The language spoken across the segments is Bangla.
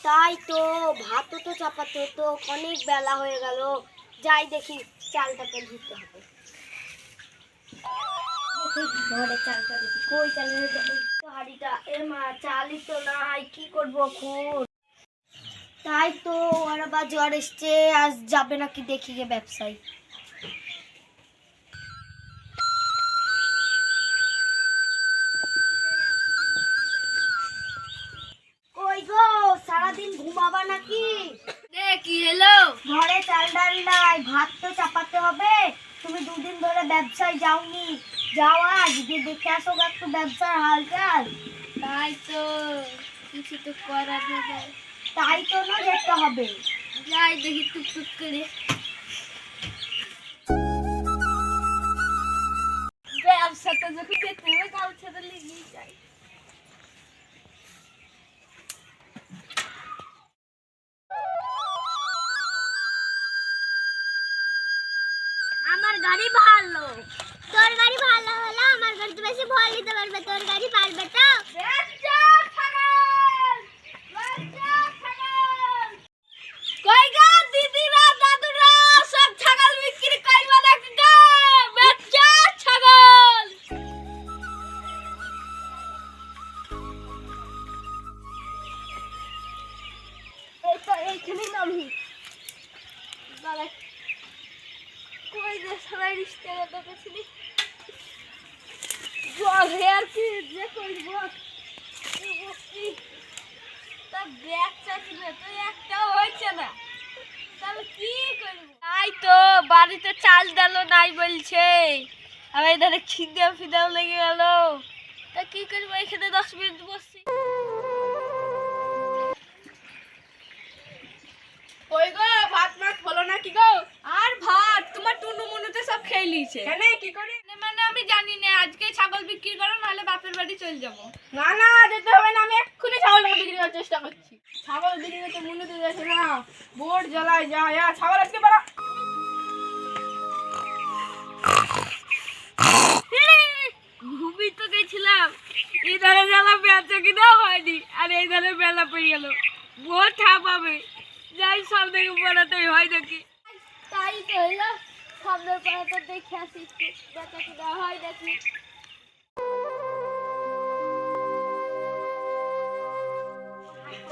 তাই তো, ভাতও তো চাপাতে হতো, অনেক বেলা হয়ে গেল। যাই দেখি চালটাকে ধুতে হবে। ঘরে চালটা দেখি, কই চালের হাড়িটা, এ মা চালই তো নাই, কি করবো এখন? তাই তো, ওর আবার জ্বর এসছে, আজ যাবে নাকি দেখি গে ব্যবসায়ী। কই গো, সারাদিন ঘুমাবা নাকি? কি হলো? ঘরে চাল ডাল নাই, ভাত তো চাপাতে হবে। তুমি দুদিন ধরে ব্যবসায় যাওনি, যাও আজ গিয়ে দেখে আসো একটু ব্যবসার হালচাল। তাই তো, কিছু তো করার নেই। তাই তো না, যেতে হবে। যাই দেখি টুকটুক করে। ব্যবসাটা যখন যেতে হবে কারোর সাথে লেগেই যাই। আমার গাড়ি ভালো, তোর গাড়ি ভালো হলো, আমার গাড়ি তো বেশি ভয় নিতে পারবে, তোর গাড়ি পারবে তো? কই গো দিদিরা দাদুরা, সব ছাগল বিক্রি করবা নাকি গো? বাচ্চা ছাগল। এই তো এইখানেই নামি। বাবা কই যে সবাই রিস্তার দেখেছিলি জল হে আর কি যে করব তা ব্যাগ চাকিলে তো একটাও হয়েছে না, তাহলে কি করব? তাই তো, বাড়িতে চাল ডালও নাই বলছে, আর এধারে খিদে ফিদাও লেগে গেল, তা কি করবো? এখানে 10 মিনিট বসছি। কই গো, ভাত মাছ হলো নাকি গো? আর ভাত তোমার টুনু মুনুতে সব খেয়ে লিছে। কেন, কি করে? মানে আমি জানি না, আজকে ছাগল বিক্রি করো, নাহলে বাপের বাড়ি চলে যাবো। না না, যেতে হবে না, আমি এক্ষুনি ছাগলটাকে বিক্রি করার চেষ্টা করছি। ছাগল বিক্রি করতে মনে তো যাচ্ছে না, বোর্ড জ্বালায় যায়। ছাগল আজকে পারা। ঘুমি তো গেছিলাম, এই ধারে বেলা বেচা কিনা হয়নি, আর এই ধারে বেলা পড়ে গেল, ভোর ঠাপাবে, যাই সব থেকে পড়াতেই হয় নাকি। তাই তো হইলো, সামনের পাড়াটা দেখে আসি একটু বেচা কিনা হয় নাকি।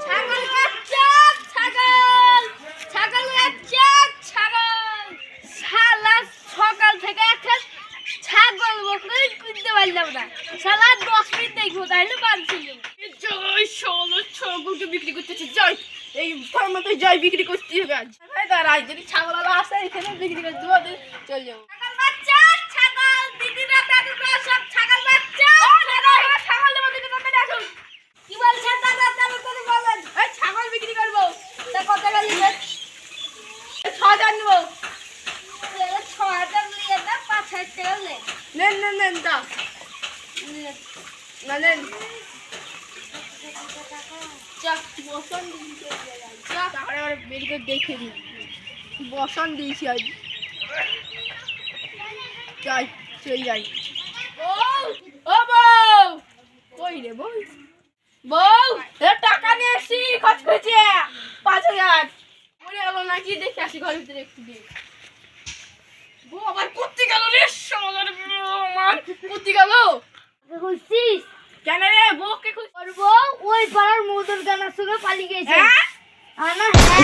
ছাগল বাচ্চা, ছাগল, ছাগল বাচ্চা, ছাগল। শালা সকাল থেকে একটা ছাগল বকরি কিনতে পারলাম না, শালা 10 মিনিট দেখো তাইলে পারছিল। জয় ষোলো ছাগলকে বিক্রি করতেছি, জয় এই ফার্মাতে যাই বিক্রি করতে হবে আজ। দাঁড়াই, যদি ছাগল আসে এখানে বিক্রি করে দেবো, চলে যাবো। ছাগল বাচ্চা, ছাগল, দিদিরা দাদুরা সব ছাগল বাচ্চা। ছাগল দেবো, দিদি তাড়াতাড়ি আসুন। কি বলছেন দাদা, তাড়াতাড়ি বলেন। এই ছাগল বিক্রি করবো, তা কত টাকা নেবেন? 6,000 নেবো। 6,000 নিয়ে না, 5,000 টাকা নেন। নেন নেন নেন, দাও না, নেন। চাক বসন দিতে যাই। তাহলে এবার বের করে দেখে দিই, বসন দিয়েছি আজ। যাই, চল যাই। বউ, ও বউ, কই রে বউ? বউ, এ টাকা নিয়ে এসছি, খরচ করেছে 5,000। মরে গেল নাকি, দেখে আসি ঘরের ভিতরে একটু দিয়ে। বউ আবার কুত্তি গেল রে, শালার আমার কুত্তি গেল। খুঁজছিস? কেন রে, বউকে খুঁজ করবো, ওই পাড়ার মধুর গানার সঙ্গে পালিয়ে গেছে। হ্যাঁ? আনা হ্যাঁ।